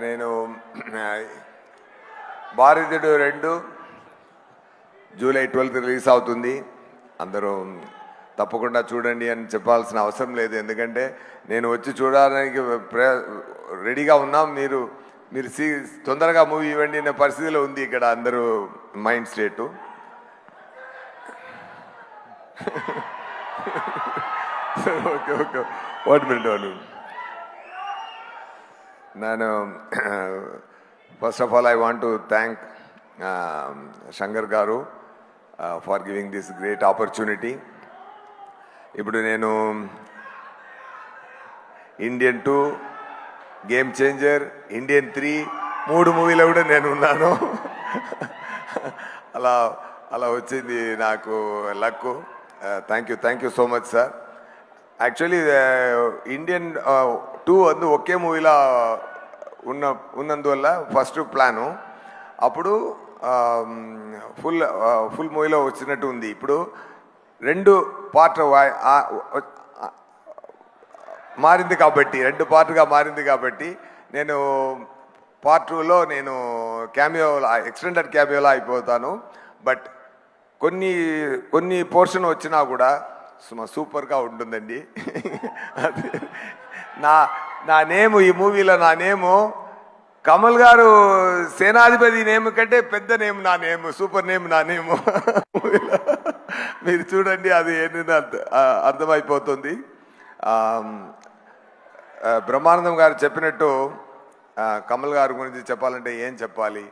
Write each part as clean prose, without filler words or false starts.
నేను భారతీయుడు 2 July 12 release అవుతుంది. అందరూ తప్పకుండా చూడండి అని చెప్పాల్సిన అవసరం లేదు, ఎందుకంటే నేను వచ్చి చూడడానికి రెడీగా ఉన్నాం. మీరు మీరు తొందరగా మూవీ ఇవ్వండి అనే పరిస్థితిలో ఉంది ఇక్కడ అందరూ mind state. Okay okay 1 minute. నేను first of all I want to thank Shankar garu for giving this great opportunity. ఇప్పుడు నేను ఇండియన్ 2, గేమ్ చేంజర్, ఇండియన్ 3 3 మూవీలో కూడా నేను ఉన్నాను. అలా అలా వచ్చింది నాకు luck. Thank you so much sir. Actually Indian 2 ఒకే మూవీలో ఉన్నందువల్ల ఫస్ట్ ప్లాను అప్పుడు ఫుల్ మూవీలో వచ్చినట్టు ఉంది. ఇప్పుడు 2 పార్ట్ మారింది కాబట్టి 2 పార్ట్గా మారింది కాబట్టి నేను పార్ట్ 2లో నేను ఎక్స్టెండెడ్ క్యామియోలో అయిపోతాను. బట్ కొన్ని పోర్షన్ వచ్చినా కూడా సూపర్గా ఉంటుందండి. అది నా నేము ఈ మూవీలో నా నేము కమల్ గారు సేనాధిపతి నేమ్ కంటే పెద్ద నేమ్ నా నేము, సూపర్ నేమ్ నా నేము. మీరు చూడండి, అది ఏంటంటే అర్థమైపోతుంది. బ్రహ్మానందం గారు చెప్పినట్టు కమల్ గారి గురించి చెప్పాలంటే ఏం చెప్పాలి?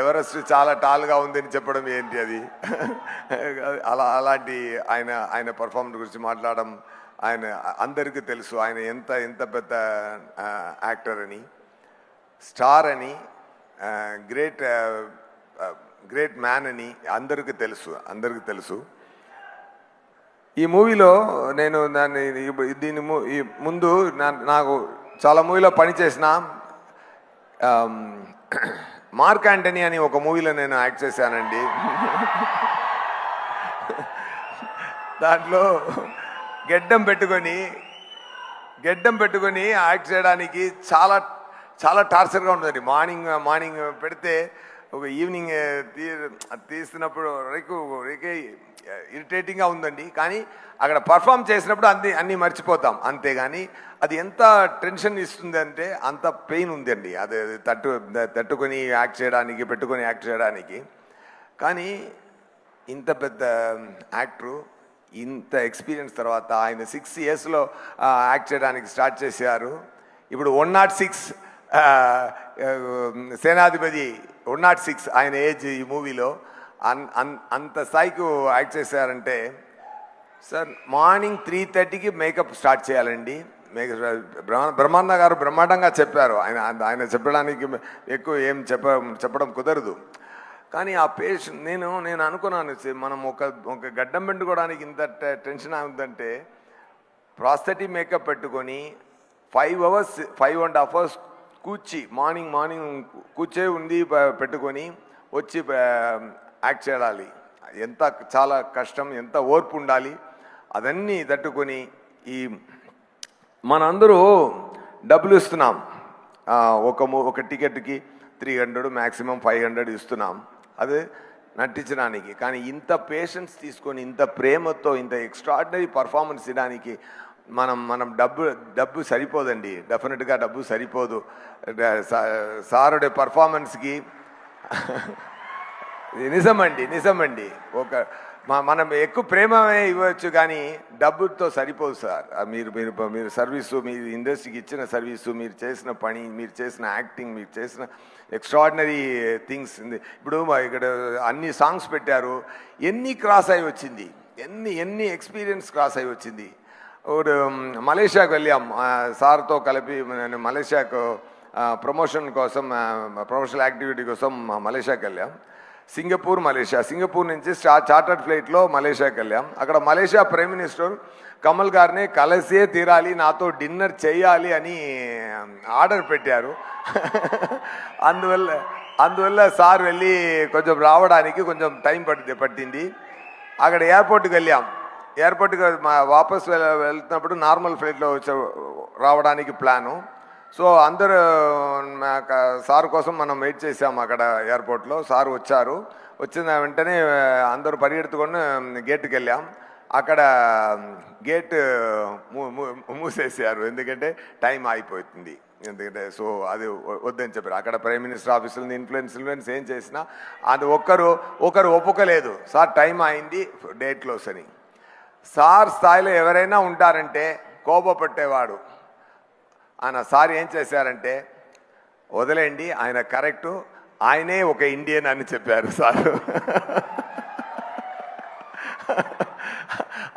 ఎవరెస్ట్ చాలా టాల్గా ఉందని చెప్పడం ఏంటి అది? అలాంటి ఆయన పర్ఫార్మెన్స్ గురించి మాట్లాడడం ఆయన అందరికీ తెలుసు. ఆయన ఎంత పెద్ద యాక్టర్ అని, స్టార్ అని, గ్రేట్ మ్యాన్ అని అందరికీ తెలుసు. ఈ మూవీలో నేను ఈ ముందు నాకు చాలా మూవీలో పనిచేసిన మార్క్ యాంటనీ అని ఒక మూవీలో నేను యాక్ట్ చేశానండి. దాంట్లో గెడ్డం పెట్టుకొని యాక్ట్ చేయడానికి చాలా టార్చర్గా ఉంటుందండి. మార్నింగ్ పెడితే ఒక ఈవినింగ్ తీస్తున్నప్పుడు ఇరిటేటింగ్గా ఉందండి. కానీ అక్కడ పర్ఫామ్ చేసినప్పుడు అన్నీ మర్చిపోతాం. అంతేగాని అది ఎంత టెన్షన్ ఇస్తుంది అంటే అంత పెయిన్ ఉందండి. అది పెట్టుకొని యాక్ట్ చేయడానికి. కానీ ఇంత పెద్ద యాక్టరు, ఇంత ఎక్స్పీరియన్స్ తర్వాత ఆయన 6 yearsలో యాక్ట్ చేయడానికి స్టార్ట్ చేశారు. ఇప్పుడు 106 సేనాధిపతి 106 ఆయన ఏజ్ ఈ మూవీలో అంత స్థాయికి యాక్ట్ చేశారంటే సార్ మార్నింగ్ 3:30కి మేకప్ స్టార్ట్ చేయాలండి. బ్రహ్మానంద గారు బ్రహ్మాండంగా చెప్పారు. ఆయన చెప్పడానికి ఎక్కువ ఏం చెప్పడం కుదరదు. కానీ ఆ పేషెంట్ నేను అనుకున్నాను, మనం ఒక గడ్డం పెట్టుకోవడానికి ఇంత టెన్షన్ అవుతుందంటే ప్రాస్థెటిక్ మేకప్ పెట్టుకొని 5.5 hours మార్నింగ్ కూర్చే ఉంది పెట్టుకొని వచ్చి యాక్ట్ చేయాలి. చాలా కష్టం, ఎంత ఓర్పు ఉండాలి. అదన్నీ తట్టుకొని మనందరూ డబ్బులు ఇస్తున్నాం. ఒక టికెట్కి 300 మ్యాక్సిమం 500 ఇస్తున్నాం అది నటించడానికి. కానీ ఇంత పేషెన్స్ తీసుకొని ఇంత ప్రేమతో ఇంత ఎక్స్ట్రాడినరీ పర్ఫార్మెన్స్ ఇవ్వడానికి మనం డబ్బు సరిపోదండి. డెఫినెట్గా డబ్బు సరిపోదు. సారుడే పర్ఫార్మెన్స్కి నిజమండి. మనం ఎక్కువ ప్రేమ ఇవ్వచ్చు కానీ డబ్బుతో సరిపోదు సార్. మీరు సర్వీసు, మీ ఇండస్ట్రీకి ఇచ్చిన సర్వీసు, మీరు చేసిన పని, మీరు చేసిన యాక్టింగ్, మీరు చేసిన ఎక్స్ట్రాడినరీ థింగ్స్. ఇప్పుడు ఇక్కడ అన్ని సాంగ్స్ పెట్టారు, ఎన్ని క్రాస్ అయి వచ్చింది, ఎన్ని ఎక్స్పీరియన్స్ క్రాస్ అయి వచ్చింది. మలేషియాకు వెళ్ళాం సార్తో కలిపి. నేను మలేషియాకు ప్రమోషన్ కోసం, ప్రమోషనల్ యాక్టివిటీ కోసం మలేషియాకి వెళ్ళాం. సింగపూర్ నుంచి చార్టర్డ్ ఫ్లైట్లో మలేషియాకి వెళ్ళాం. అక్కడ మలేషియా ప్రైమ్ మినిస్టర్ కమల్ గారిని కలిసే తీరాలి, నాతో డిన్నర్ చేయాలి అని ఆర్డర్ పెట్టారు. అందువల్ల సార్ వెళ్ళి కొంచెం రావడానికి కొంచెం టైం పట్టింది. అక్కడ ఎయిర్పోర్ట్కి వెళ్ళాం. ఎయిర్పోర్ట్కి వాపస్ వెళ్తున్నప్పుడు నార్మల్ ఫ్లైట్లో రావడానికి ప్లాను. సో అందరూ సార్ కోసం మనం వెయిట్ చేసాము అక్కడ ఎయిర్పోర్ట్లో. సార్ వచ్చారు. వచ్చిన వెంటనే అందరూ పరిగెత్తుకొని గేట్కి వెళ్ళాం. అక్కడ గేట్ మూసేసారు, ఎందుకంటే టైం అయిపోతుంది. ఎందుకంటే సో అది వద్దని చెప్పారు. అక్కడ ప్రైమ్ మినిస్టర్ ఆఫీసులో ఇన్ఫ్లుయెన్స్ ఏం చేసినా అది ఒకరు ఒప్పుకోలేదు. సార్ టైం అయింది, డేట్ క్లోజ్ అని. సార్ స్థాయిలో ఎవరైనా ఉంటారంటే కోపపట్టేవాడు. ఆయన సార్ ఏం చేశారంటే, వదిలేండి ఆయన కరెక్టు, ఆయనే ఒక ఇండియన్ అని చెప్పారు సార్.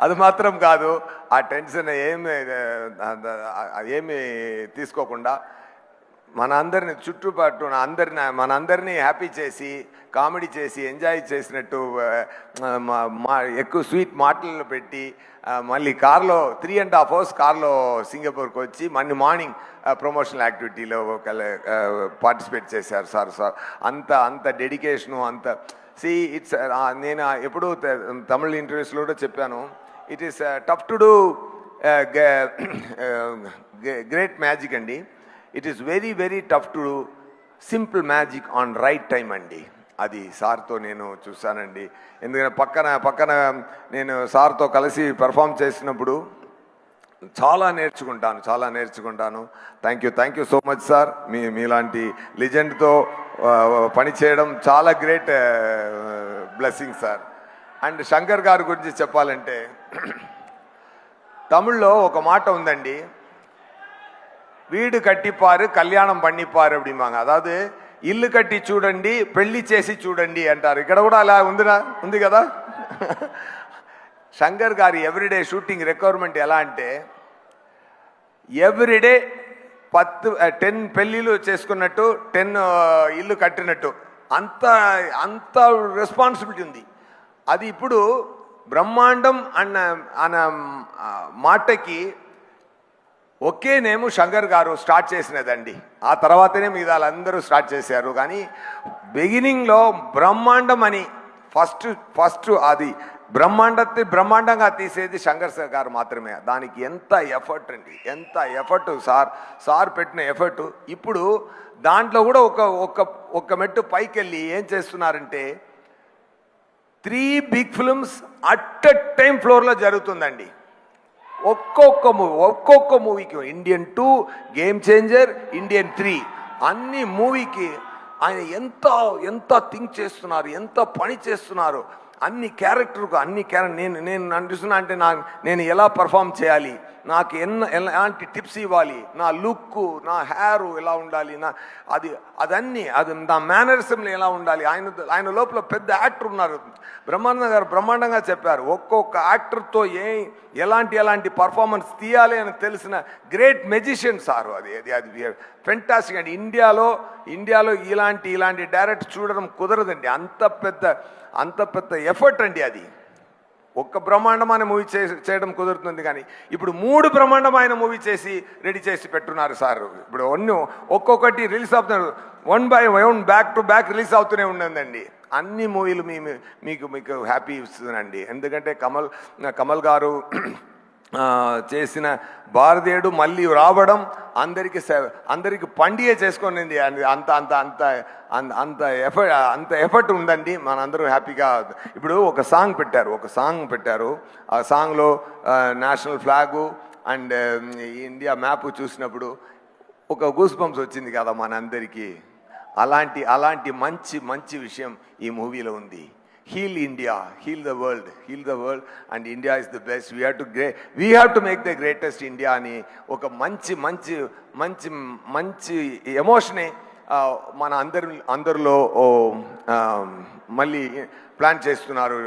అది మాత్రం కాదు, ఆ టెన్షన్ ఏమి తీసుకోకుండా మనందరిని చుట్టుపక్కల మనందరినీ హ్యాపీ చేసి, కామెడీ చేసి, ఎంజాయ్ చేసినట్టు ఎక్కువ స్వీట్ మాటలను పెట్టి మళ్ళీ కార్లో 3.5 hours కార్లో సింగపూర్కి వచ్చి మళ్ళీ మార్నింగ్ ప్రమోషనల్ యాక్టివిటీలో పార్టిసిపేట్ చేశారు సార్. అంత డెడికేషను, అంత ఇట్స్ నేను ఎప్పుడూ తమిళ ఇంటర్వ్యూస్లో కూడా చెప్పాను, it is tough to do great magic అండి. It is very very tough to do simple magic on right time అండి. అది సార్తో నేను చూశానండి. ఎందుకంటే పక్కన నేను సార్తో కలిసి పెర్ఫామ్ చేసినప్పుడు చాలా నేర్చుకుంటాను. Thank you so much sir. మీలాంటి లెజెండ్తో పనిచేయడం చాలా great blessing sir. And Shankar గారి గురించి చెప్పాలంటే, తమిళ్లో ఒక మాట ఉందండి, వీడు కట్టిపారు కళ్యాణం పండిపారు அப்படிம்பாங்க. అதாவது ఇల్లు కట్టి చూడండి, పెళ్లి చేసి చూడండి అంటారు. ఇక్కడ కూడా అలా ఉంది కదా. శంకర్ గారి ఎవ్రీడే షూటింగ్ రిక్వైర్మెంట్ ఎలా అంటే, ఎవ్రీడే 10 పెళ్ళిళ్ళు చేసుకున్నట్టు, 10 ఇల్లు కట్టినట్టు, అంత రెస్పాన్సిబిలిటీ ఉంది. అది ఇప్పుడు బ్రహ్మాండం అన్న మాటకి ఒకే నేము శంకర్ గారు స్టార్ట్ చేసినదండి. ఆ తర్వాతనే మిగతా అందరూ స్టార్ట్ చేశారు. కానీ బిగినింగ్లో బ్రహ్మాండం అని ఫస్ట్ అది బ్రహ్మాండంగా తీసేది శంకర్ గారు మాత్రమే. దానికి ఎంత ఎఫర్ట్ సార్ పెట్టిన ఎఫర్ట్. ఇప్పుడు దాంట్లో కూడా ఒక మెట్టు పైకి వెళ్ళి ఏం చేస్తున్నారంటే, 3 big films at a time ఫ్లోర్లో జరుగుతుందండి. ఒక్కొక్క మూవీకి ఇండియన్ 2, గేమ్ చేంజర్, ఇండియన్ 3 అన్ని మూవీకి ఆయన ఎంత థింక్ చేస్తున్నారు, ఎంత పని చేస్తున్నారు. అన్ని క్యారెక్టర్ నేను అనిపిస్తున్నా అంటే నేను ఎలా పర్ఫామ్ చేయాలి, నాకు ఎలాంటి టిప్స్ ఇవ్వాలి, నా లుక్, నా హెయిర్ ఎలా ఉండాలి, అది నా మేనరిజంలో ఎలా ఉండాలి. ఆయన లోపల పెద్ద యాక్టర్ ఉన్నారు. బ్రహ్మానంద గారు బ్రహ్మాండంగా చెప్పారు. ఒక్కొక్క యాక్టర్తో ఎలాంటి పర్ఫార్మెన్స్ తీయాలి అని తెలిసిన గ్రేట్ మెజిషియన్ సార్. అది ఫెంటాస్టిక్ అండి. ఇండియాలో ఇలాంటి డైరెక్ట్ చూడడం కుదరదండి. అంత పెద్ద ఎఫర్ట్ అండి. అది ఒక్క బ్రహ్మాండమైన మూవీ చేయడం కుదురుతుంది. కానీ ఇప్పుడు 3 బ్రహ్మాండమైన మూవీ చేసి రెడీ చేసి పెట్టున్నారు సార్. ఇప్పుడు ఒక్కొక్కటి రిలీజ్ అవుతున్నారు, 1 by 1 back to back release అవుతూనే ఉన్నదండి. అన్ని మూవీలు మీకు హ్యాపీ ఇస్తుందండి. ఎందుకంటే కమల్ గారు చేసిన భారతీయుడు మళ్ళీ రావడం అందరికి పండుగ చేసుకునింది. అంత ఎఫర్ట్ ఉందండి. మనందరూ హ్యాపీగా ఇప్పుడు ఒక సాంగ్ పెట్టారు. ఆ సాంగ్లో national flag and India map చూసినప్పుడు ఒక గూస్ బంప్స్ వచ్చింది కదా మనందరికీ. అలాంటి మంచి విషయం ఈ మూవీలో ఉంది. Heal India, heal the world, and India is the best. We have to make the greatest India అని ఒక మంచి ఎమోషనే మన అందరిలో మళ్ళీ ప్లాన్ చేస్తున్నారు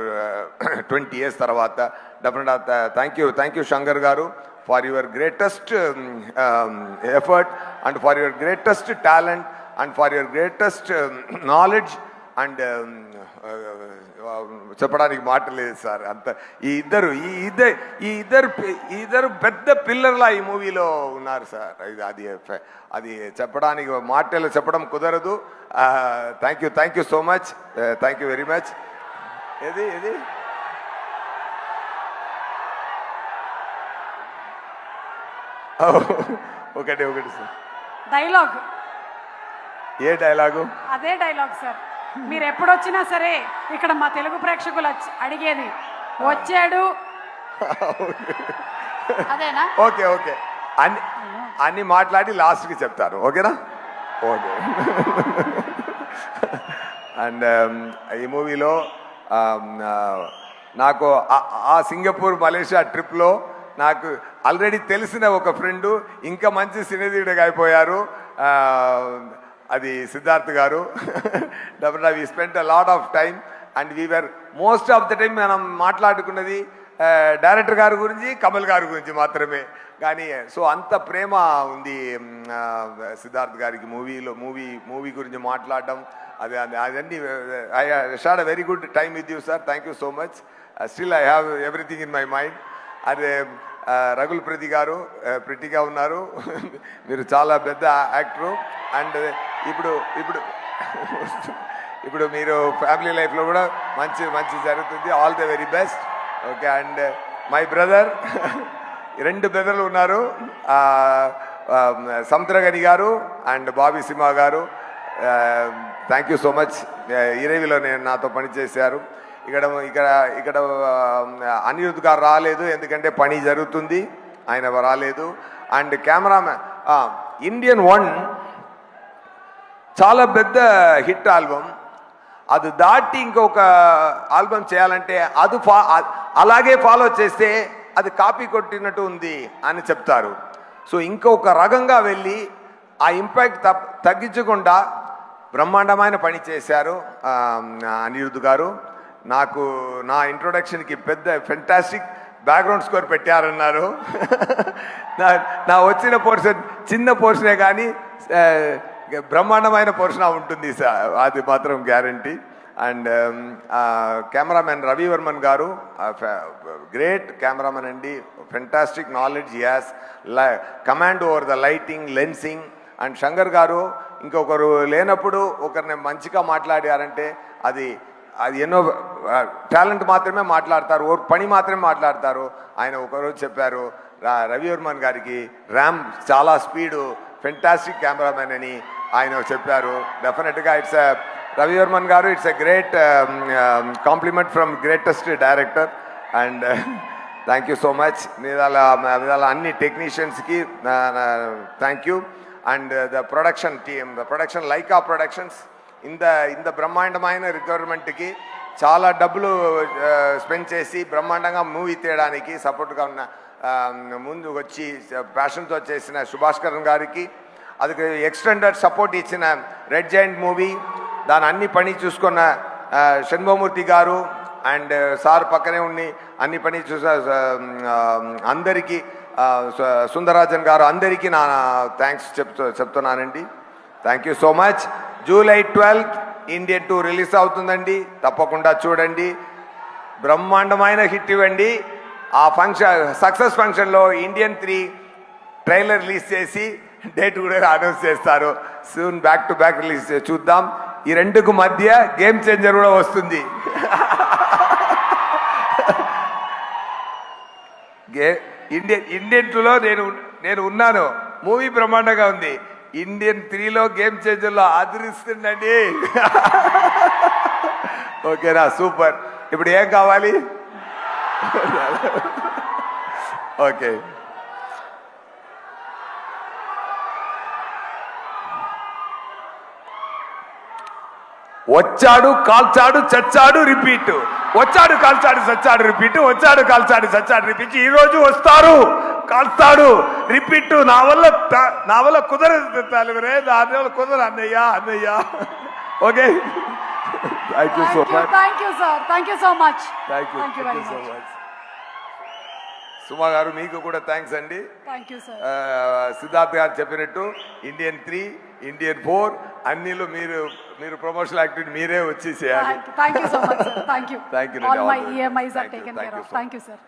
20 years తర్వాత. డెఫినెట్గా thank you Shankar garu for your greatest effort and for your greatest talent and for your greatest knowledge. And చెప్పడానికి మాట లేదు సార్. అంత ఈ ఇద్దరు పెద్ద పిల్లర్లా ఈ మూవీలో ఉన్నారు సార్. అది చెప్పడానికి మాటలు చెప్పడం కుదరదు. Thank you so much. Thank you very much. ఏది ఒకటి సార్. డైలాగ్. ఏ డైలాగు? అదే డైలాగ్ సార్. మీరు ఎప్పుడు వచ్చినా సరే ఇక్కడ మా తెలుగు ప్రేక్షకులు అడిగేది వచ్చాడు అదేనా? ఓకే ఓకే, అన్ని అన్ని మాట్లాడి లాస్ట్కి చెప్తారు, ఓకేనా? ఓకే. అండ్ ఈ మూవీలో నాకు ఆ సింగపూర్ మలేషియా ట్రిప్లో నాకు ఆల్రెడీ తెలిసిన ఒక ఫ్రెండు ఇంకా మంచి సినీధీయుడిగా అయిపోయారు, అది సిద్ధార్థ్ గారు. Definitely we spent a lot of time and we are most of the time మనం మాట్లాడుకున్నది డైరెక్టర్ గారి గురించి, కమల్ గారి గురించి మాత్రమే. కానీ సో అంత ప్రేమ ఉంది సిద్ధార్థ్ గారికి మూవీ గురించి మాట్లాడడం, అదన్నీ. I had a very good time with you sir, thank you so much. Still I have everything in my mind. అదే రఘుల్ ప్రీతి గారు ప్రిటిగా ఉన్నారు, మీరు చాలా పెద్ద యాక్టరు. అండ్ ఇప్పుడు ఇప్పుడు ఇప్పుడు మీరు ఫ్యామిలీ లైఫ్లో కూడా మంచి జరుగుతుంది. All the very best. Okay. And my brother, 2 బ్రదర్లు ఉన్నారు, Samuthirakani garu and Bobby Simha garu. Thank you so much. ఇరవిలో నాతో పనిచేశారు. ఇక్కడ అనిరుద్ధ్ గారు రాలేదు, ఎందుకంటే పని జరుగుతుంది, ఆయన రాలేదు. అండ్ కెమెరామ్యాన్, ఇండియన్ 1 చాలా పెద్ద హిట్ ఆల్బమ్, అది దాటి ఇంకొక ఆల్బమ్ చేయాలంటే అలాగే ఫాలో చేస్తే అది కాపీ కొట్టినట్టు ఉంది అని చెప్తారు. సో ఇంకొక రకంగా వెళ్ళి ఆ ఇంపాక్ట్ తగ్గించకుండా బ్రహ్మాండమైన పని చేశారు అనిరుద్ధ్ గారు. నాకు నా ఇంట్రొడక్షన్కి పెద్ద ఫెంటాస్టిక్ బ్యాక్గ్రౌండ్ స్కోర్ పెట్టారన్నారు. నా వచ్చిన పోర్షన్ చిన్న పోర్షనే కానీ బ్రహ్మాండమైన పోర్షన్ ఉంటుంది సార్, అది మాత్రం guarantee. And cameraman Ravi Varman గారు, గ్రేట్ కెమెరామెన్ అండి, fantastic knowledge, has command over the lighting, lensing. And Shankar గారు ఇంకొకరు లేనప్పుడు ఒకరిని మంచిగా మాట్లాడారంటే అది ఎన్నో టాలెంట్ మాత్రమే మాట్లాడతారు, పని మాత్రమే మాట్లాడతారు. ఆయన ఒకరోజు చెప్పారు రవి వర్మన్ గారికి ర్యామ్ చాలా స్పీడు, ఫెంటాస్టిక్ కెమెరామెన్ అని ఆయన చెప్పారు. డెఫినెట్గా Ravi Varman garu, it's a great compliment from greatest director. And thank you so much. మీద అన్ని టెక్నీషియన్స్కి thank you. And the production team, the production Lyca productions, ఇంత బ్రహ్మాండమైన రిక్వైర్మెంట్కి చాలా డబ్బులు స్పెండ్ చేసి బ్రహ్మాండంగా మూవీ తీయడానికి సపోర్ట్గా ఉన్న ముందు వచ్చి ప్యాషన్తో చేసిన సుభాష్కరన్ గారికి, అది ఎక్స్టెండెడ్ సపోర్ట్ ఇచ్చిన రెడ్ జైంట్ మూవీ, దాని అన్ని పని చూసుకున్న షణ్ముఖమూర్తి గారు అండ్ సార్ పక్కనే ఉండి అన్ని పని చూసా అందరికీ, సుందరరాజన్ గారు, అందరికీ నా థ్యాంక్స్ చెప్తున్నానండి. Thank you so much. July 12 Indian 2 release అవుతుందండి, తప్పకుండా చూడండి. బ్రహ్మాండమైన హిట్ ఇవ్వండి. ఆ ఫంక్షన్ సక్సెస్ ఫంక్షన్లో ఇండియన్ 3 ట్రైలర్ రిలీజ్ చేసి డేట్ కూడా అనౌన్స్ చేస్తారు. Soon back to back release చూద్దాం. ఈ రెండుకు మధ్య గేమ్ చేంజర్ కూడా వస్తుంది. ఇండియన్ 2లో నేను ఉన్నాను, మూవీ బ్రహ్మాండంగా ఉంది. ఇండియన్ 3లో గేమ్ చేంజర్లో అదిరిస్తుందండి. ఓకేనా, సూపర్. ఇప్పుడు ఏం కావాలి? ఓకే. వచ్చాడు, కాల్చాడు, చచ్చాడు, రిపీట్. వచ్చాడు, కాల్చాడు, చచ్చాడు, రిపీట్. వచ్చాడు, కాల్చాడు, చచ్చాడు, రిపీట్. ఈ రోజు వస్తారు, కాల్స్తాడు, రిపీట్. నా వల్ల కుదరదు తలుగురే, దాని వల్ల కుదరదు అన్నయ్య. Okay, thank you so much. Thank you sir, thank you so much. Thank you so much. Suma garu, మీకు కూడా థ్యాంక్స్ అండి. Thank you sir. సిద్ధార్థ్ గారు చెప్పినట్టు ఇండియన్ 3, ఇండియన్ 4 అన్నిలో మీరు ప్రమోషనల్ యాక్టివిటీ మీరే వచ్చి చేయాలి. Thank you so much sir. Thank you. Thank you. All my EMIs are taken care of. Thank you sir.